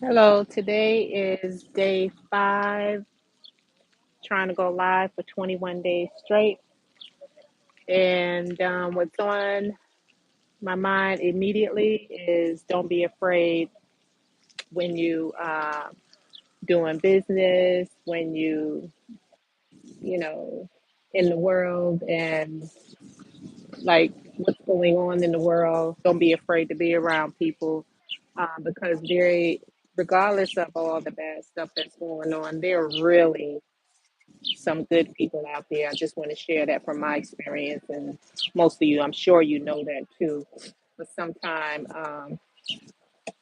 Hello, today is day 5, trying to go live for 21 days straight. And what's on my mind immediately is don't be afraid when you doing business, when you know, in the world and like what's going on in the world. Don't be afraid to be around people because regardless of all the bad stuff that's going on, they're really some good people out there. I just want to share that from my experience, and most of you, I'm sure you know that too. But sometimes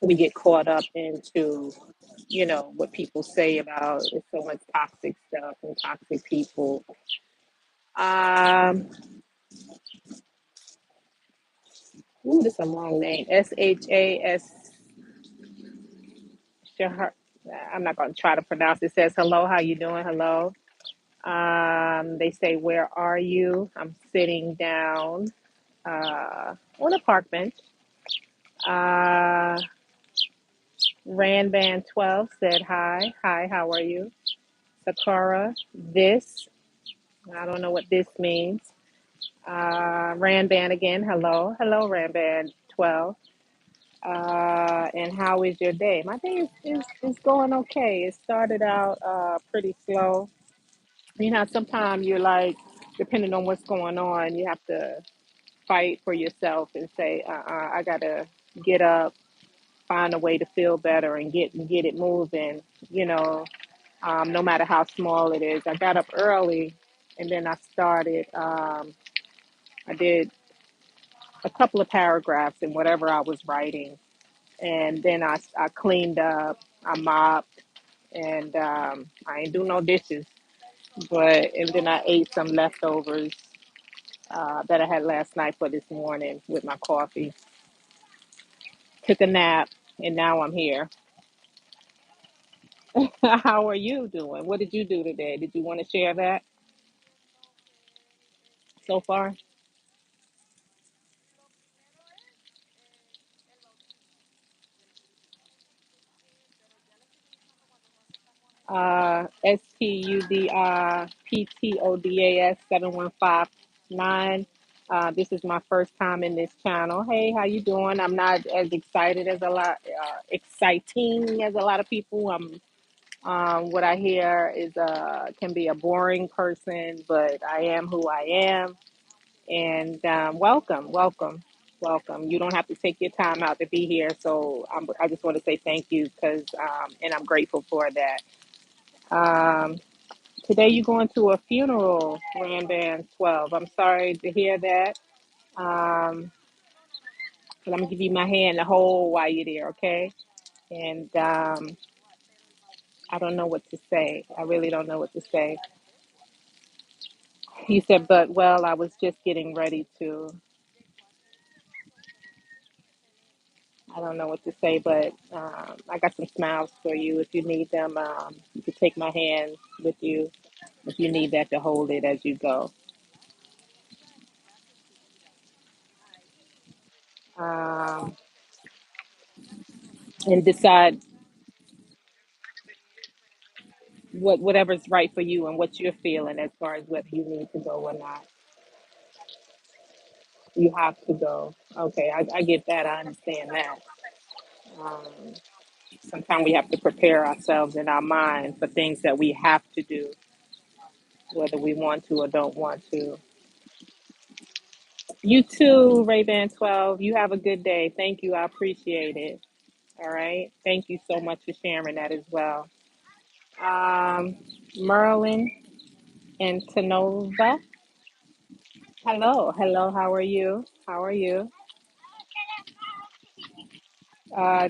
we get caught up into, what people say about it's so much toxic stuff and toxic people. Um, this is a long name. Shahas. Shahar. I'm not going to try to pronounce it. It says hello. How you doing? Hello. They say, where are you? I'm sitting down on a park bench. Uh, Ranband 12 said hi. Hi, how are you? Sakura, this. I don't know what this means. Ranband again, hello. Hello, Ranband 12. And how is your day? My day is going okay. It started out pretty slow. Sometimes you're like, depending on what's going on, you have to fight for yourself and say, I got to get up, find a way to feel better and get it moving, you know, no matter how small it is. I got up early and then I started, I did a couple of paragraphs in whatever I was writing. And then I cleaned up, I mopped, and I ain't do no dishes. And then I ate some leftovers that I had last night for this morning with my coffee. Took a nap, and now I'm here. How are you doing? What did you do today? Did you want to share that so far? STUDPTODAS 7159. This is my first time in this channel. Hey, how you doing? I'm not as exciting as a lot of people. What I hear is can be a boring person, but I am who I am. And welcome, welcome, welcome. You don't have to take your time out to be here. So I just want to say thank you and I'm grateful for that. Um, Today you're going to a funeral, Ranband 12. I'm sorry to hear that. But I'm gonna give you my hand to hold while you're there, okay? And I don't know what to say. I really don't know what to say. You said, but well, I was just getting ready to. I don't know what to say, but I got some smiles for you if you need them. You can take my hand with you if you need that to hold it as you go. Um, and decide whatever's right for you and what you're feeling as far as whether you need to go or not. You have to go. Okay, I get that. I understand that. Um, Sometimes we have to prepare ourselves in our mind for things that we have to do, whether we want to or don't want to. You too, Ray-Ban 12. You have a good day. Thank you. I appreciate it. All right. Thank you so much for sharing that as well. Um, Merlin and Tanova. Hello. Hello. How are you? How are you?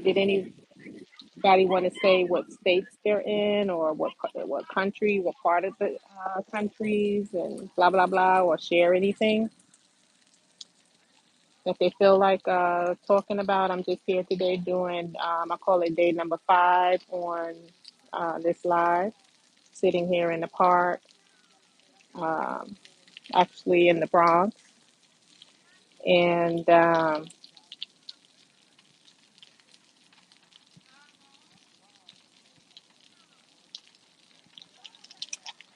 Did anybody want to say what states they're in or what country, what part of the countries and blah, blah, blah, or share anything that they feel like talking about? I'm just here today doing, I call it day number 5 on this live, sitting here in the park, um, actually in the Bronx. And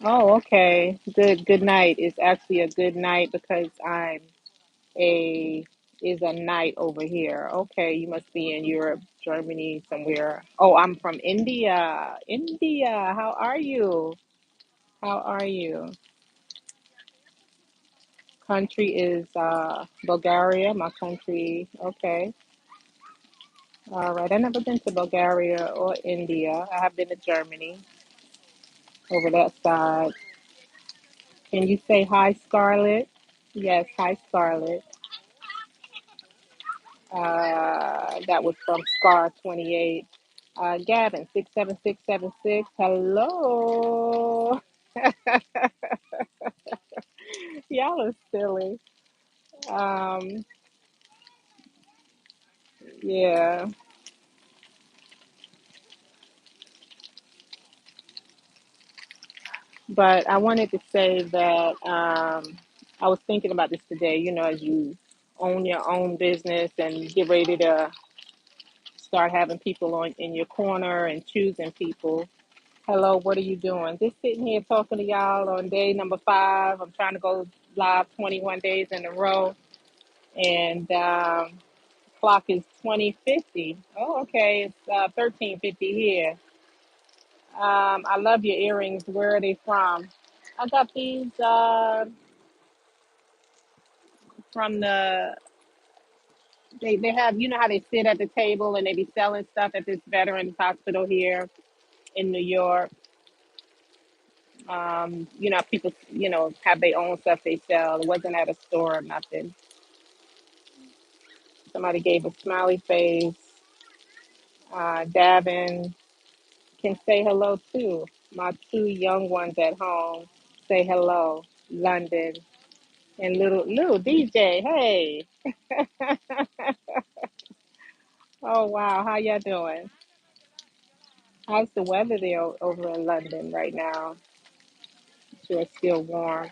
Oh, okay. Good night. It's actually a good night because I'm a is a night over here. Okay, you must be in Europe, Germany, somewhere. Oh, I'm from India. India, how are you? How are you? Country is Bulgaria, my country. Okay. All right. I've never been to Bulgaria or India. I have been to Germany over that side. Can you say hi, Scarlett? Yes, hi, Scarlett. That was from Scar 28. Gavin 67676. Hello. Y'all are silly. Um, yeah, but I wanted to say that I was thinking about this today. You know, as you own your own business and get ready to start having people on in your corner and choosing people. Hello, what are you doing? Just sitting here talking to y'all on day number 5. I'm trying to go live 21 days in a row, and clock is 2050. Oh, okay, it's 1350 here. I love your earrings. Where are they from? I got these from they have, you know how they sit at the table and they be selling stuff at this veterans hospital here in New York. You know, people, you know, have their own stuff they sell. It wasn't at a store or nothing. Somebody gave a smiley face. Davin can say hello too. My 2 young ones at home say hello. London and little DJ. Hey, oh wow, how y'all doing? How's the weather there over in London right now? Sure, it's still warm.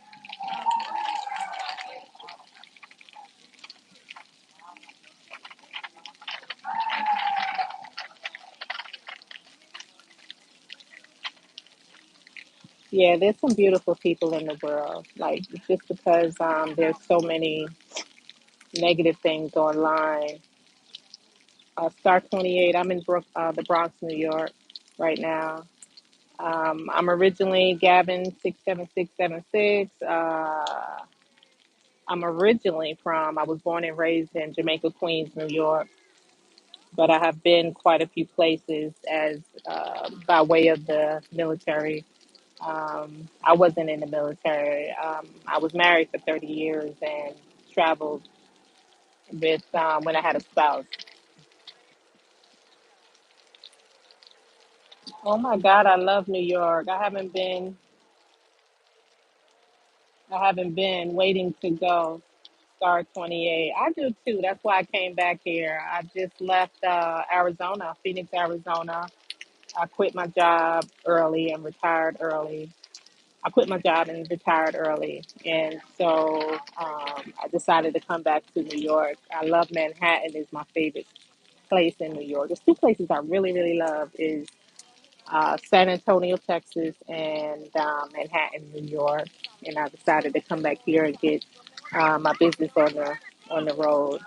Yeah, there's some beautiful people in the world. Like just because there's so many negative things online. Star 28. I'm in the Bronx, New York, right now. I'm originally Gavin 67676. I'm originally from. I was born and raised in Jamaica, Queens, New York, but I have been quite a few places as by way of the military. I wasn't in the military. I was married for 30 years and traveled with when I had a spouse. Oh my God, I love New York. I haven't been waiting to go. Star 28. I do too. That's why I came back here. I just left Arizona, Phoenix, Arizona. I quit my job early and retired early. I quit my job and retired early. And so I decided to come back to New York. I love Manhattan is my favorite place in New York. There's 2 places I really, really love is San Antonio, Texas, and Manhattan, New York. And I decided to come back here and get my business on the road.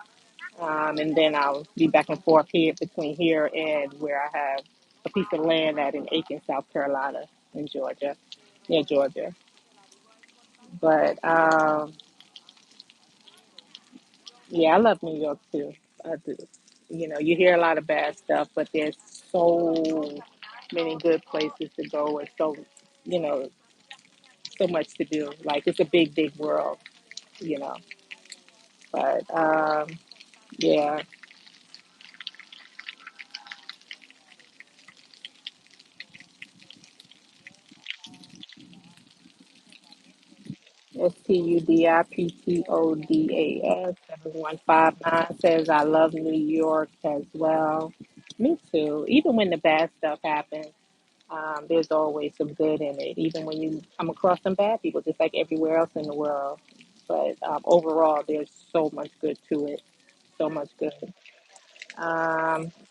And then I'll be back and forth here between here and where I have a piece of land at in Aiken, South Carolina, in Georgia, near Georgia. But yeah, I love New York too. I do. You know, you hear a lot of bad stuff, but there's so many good places to go and so, you know, so much to do. Like it's a big, big world, you know. But yeah, STUDIPTODAS 7159 says I love New York as well. Me too. Even when the bad stuff happens, there's always some good in it. Even when you come across some bad people, just like everywhere else in the world. But overall, there's so much good to it. So much good.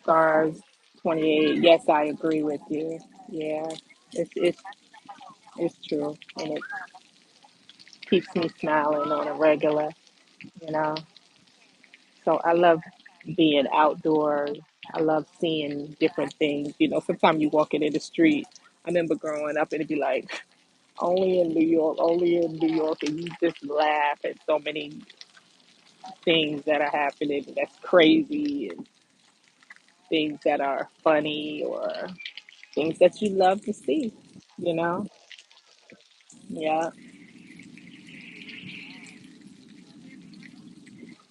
Scars 28. Yes, I agree with you. Yeah, it's It's true, and it keeps me smiling on a regular, you know. So I love being outdoors. I love seeing different things. You know, sometimes you walking in the street. I remember growing up, and it'd be like, only in New York, only in New York, and you just laugh at so many things that are happening that's crazy, and things that are funny, or things that you love to see, you know? Yeah.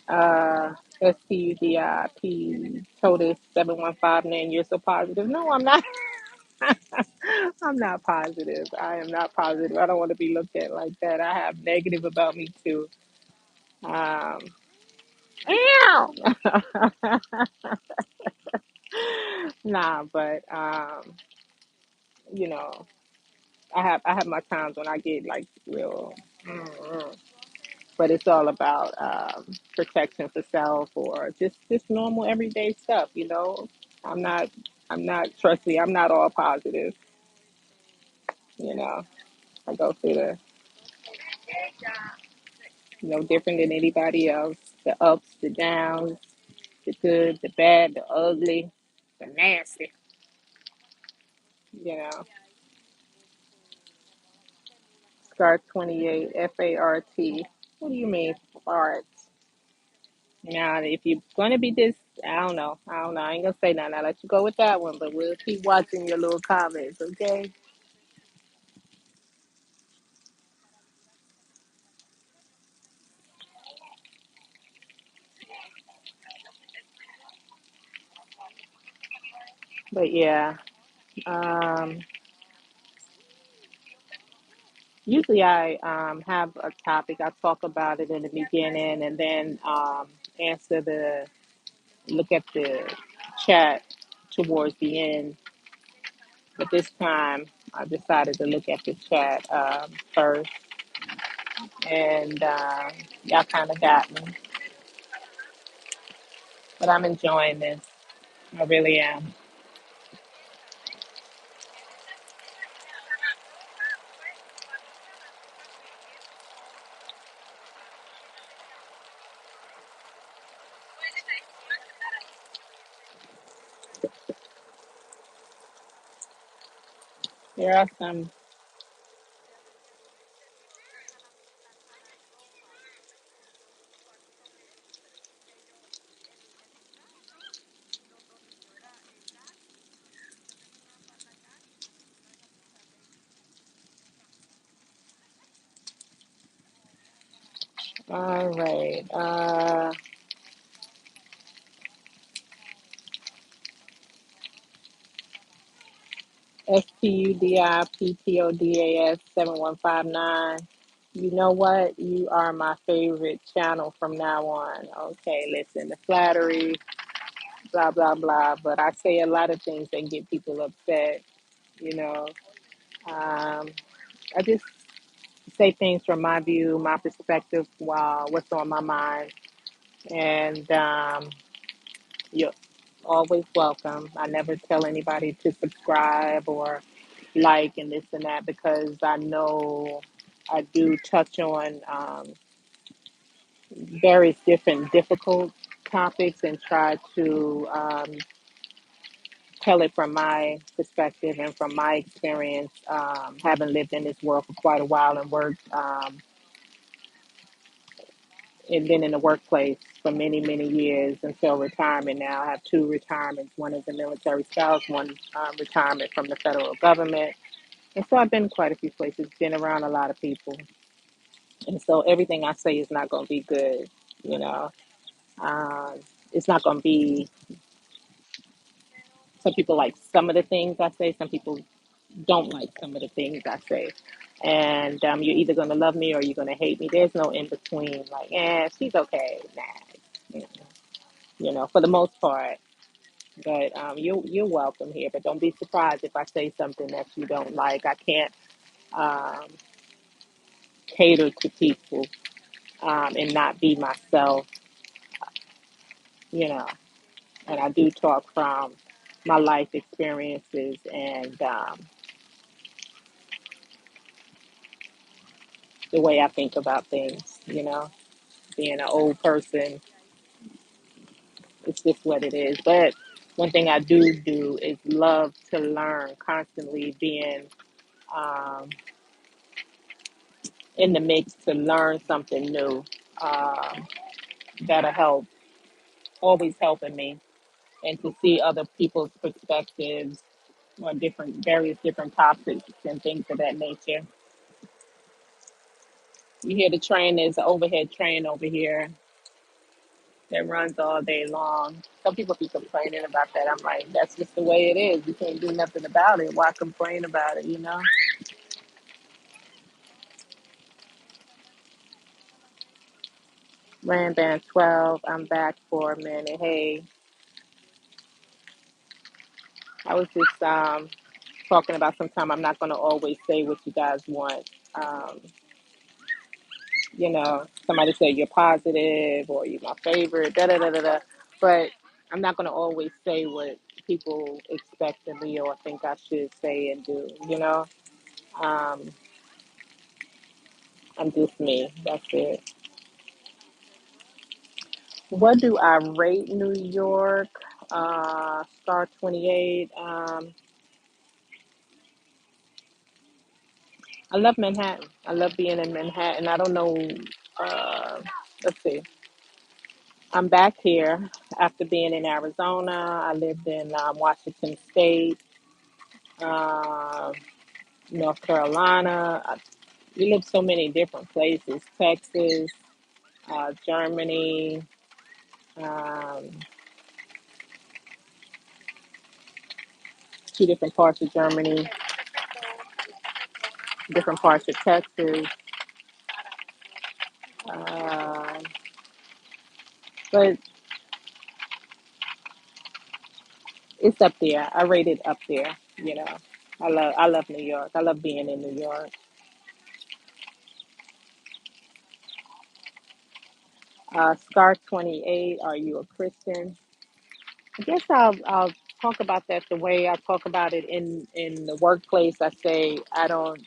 Uh, STUDIP, Totus 7159, you're so positive. No, I'm not. I'm not positive. I am not positive. I don't want to be looked at like that. I have negative about me too. Um, Ow! Nah, but you know, I have my times when I get like real, mm, but it's all about protection for self, or just normal everyday stuff. You know, I'm not I'm not trust me. I'm not all positive. You know, I go through the different than anybody else. The ups, the downs, the good, the bad, the ugly, the nasty. You know, Scar 28, FART. What do you mean fart? Now, if you're gonna be this, I don't know. I don't know. I ain't gonna say nothing. I'll let you go with that one, but we'll keep watching your little comments, okay? But yeah, um, usually I have a topic. I talk about it in the beginning, and then answer look at the chat towards the end. But this time, I decided to look at the chat first, and y'all kind of got me. But I'm enjoying this. I really am. There are some. All right. STUDIPTODAS 7159. You know what? You are my favorite channel from now on. Okay, listen, the flattery, blah, blah, blah. But I say a lot of things that get people upset, you know. Um, I just say things from my view, my perspective, what's on my mind. And you're always welcome. I never tell anybody to subscribe or like and this and that, because I know I do touch on various different difficult topics and try to tell it from my perspective and from my experience, having lived in this world for quite a while and worked and been in the workplace for many, many years until retirement now. I have two retirements. One is a military spouse, one retirement from the federal government. And so I've been quite a few places, been around a lot of people. And so everything I say is not going to be good, you know. Um, it's not going to be, some people like some of the things I say, some people don't like some of the things I say. And you're either going to love me or you're going to hate me. There's no in between, like, she's okay. Nah, you know, for the most part. But you're welcome here. But don't be surprised if I say something that you don't like. I can't um, cater to people and not be myself, you know. And I do talk from my life experiences, and the way I think about things. Being an old person, it's just what it is. But one thing I do is love to learn, constantly being um, in the mix to learn something new. Um, that'll help, always helping me, and to see other people's perspectives on various different topics and things of that nature. You hear the train, there's an overhead train over here that runs all day long. Some people be complaining about that. I'm like, that's just the way it is. You can't do nothing about it. Why complain about it? Ran band 12. I'm back for a minute. Hey, I was just talking about sometime I'm not going to always say what you guys want. Somebody say you're positive or you're my favorite, da da da da da. But I'm not going to always say what people expect of me or think I should say and do. Um, I'm just me. That's it. What do I rate New York? Star 28. I love Manhattan. I love being in Manhattan. I don't know. Uh, let's see. I'm back here after being in Arizona. I lived in Washington State, uh, North Carolina. We lived so many different places. Texas, Germany, um, two different parts of Germany, different parts of Texas. Uh, but it's up there. I rate it up there. You know, I love New York. I love being in New York. Scar 28. Are you a Christian? I guess I'll talk about that the way I talk about it in the workplace. I say I don't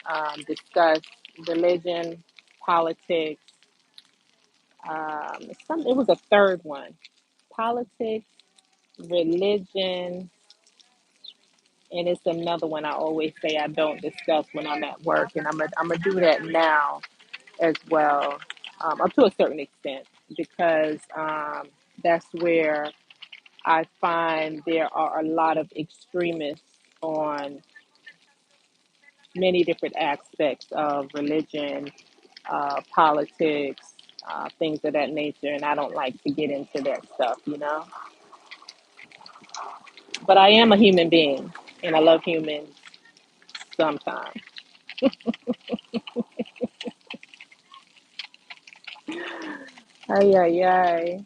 discuss religion, politics. It was a third one: politics, religion, and it's another one I always say I don't discuss when I'm at work, and I'm gonna do that now as well, up to a certain extent, because that's where I find there are a lot of extremists on many different aspects of religion, politics, things of that nature, and I don't like to get into that stuff. But I am a human being, and I love humans sometimes. Ay, ay, ay.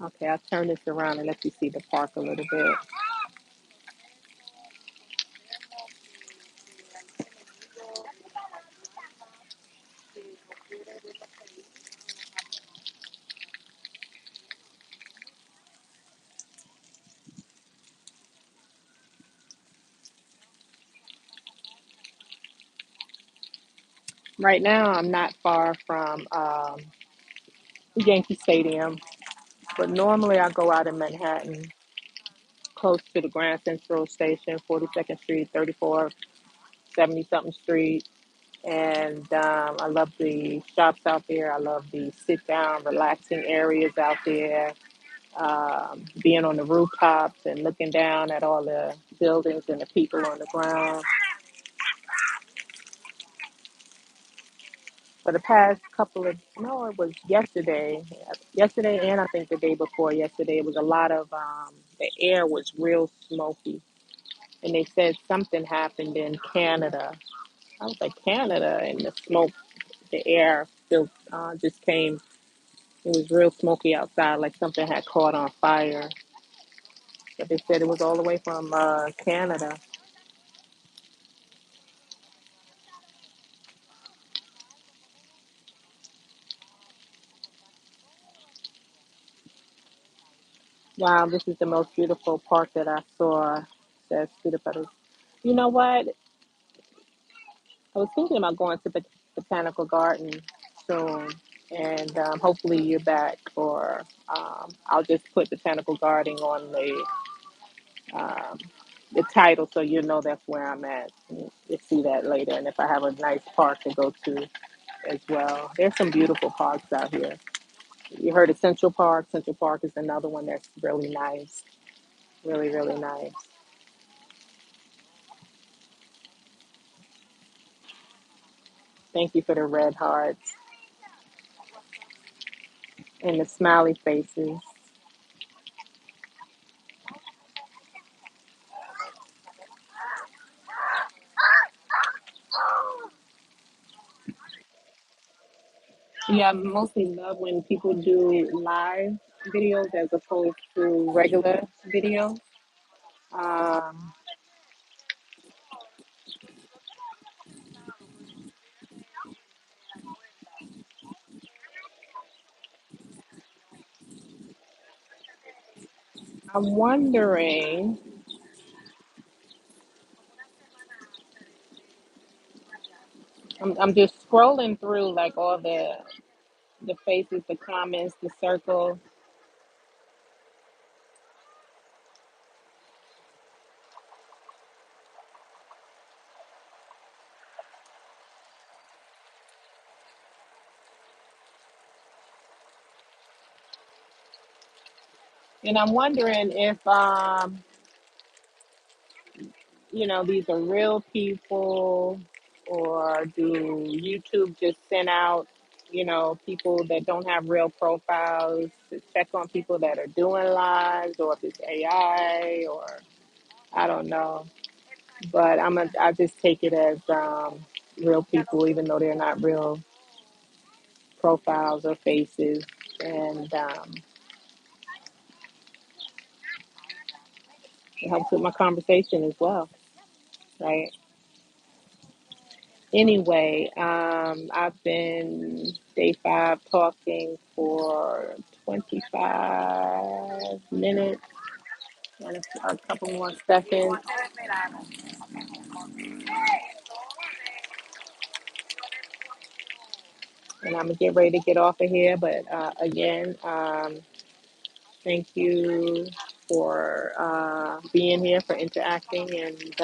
Okay, I'll turn this around and let you see the park a little bit. Right now, I'm not far from Yankee Stadium, but normally I go out in Manhattan, close to the Grand Central Station, 42nd Street, 34th, 70 something Street. And I love the shops out there. I love the sit down, relaxing areas out there. Being on the rooftops and looking down at all the buildings and the people on the ground. For the past couple of, no, it was yesterday, and I think the day before yesterday, it was a lot of, the air was real smoky. And they said something happened in Canada. I was like, Canada, and the smoke, the air still just came. It was real smoky outside, like something had caught on fire. But they said it was all the way from Canada. Wow, this is the most beautiful park that I saw. Says Cedar Brothers. You know what? I was thinking about going to Botanical Garden soon, and hopefully you're back. Or I'll just put Botanical Garden on um, the title so you know that's where I'm at. You'll see that later, and if I have a nice park to go to as well. There's some beautiful parks out here. You heard of Central Park? Central Park is another one that's really nice, really, really nice. Thank you for the red hearts and the smiley faces. Yeah, I mostly love when people do live videos as opposed to regular video. Um, I'm wondering, I'm just scrolling through like all the faces, the comments, the circle, and I'm wondering if these are real people, or do YouTube just send out, people that don't have real profiles to check on people that are doing lives, or if it's AI, or I don't know. But I just take it as real people, even though they're not real profiles or faces, and it helps with my conversation as well, right? Anyway, I've been day 5 talking for 25 minutes and a couple more seconds, and I'm gonna get ready to get off of here. But again, thank you for being here, for interacting, and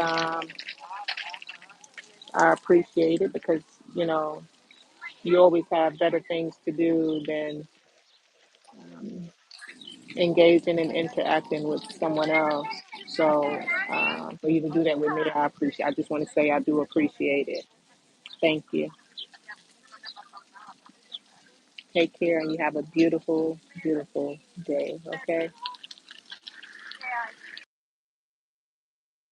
I appreciate it because you know you always have better things to do than um, engaging and interacting with someone else. So for you to do that with me, I appreciate. I just want to say I do appreciate it. Thank you. Take care, and you have a beautiful, beautiful day. Okay.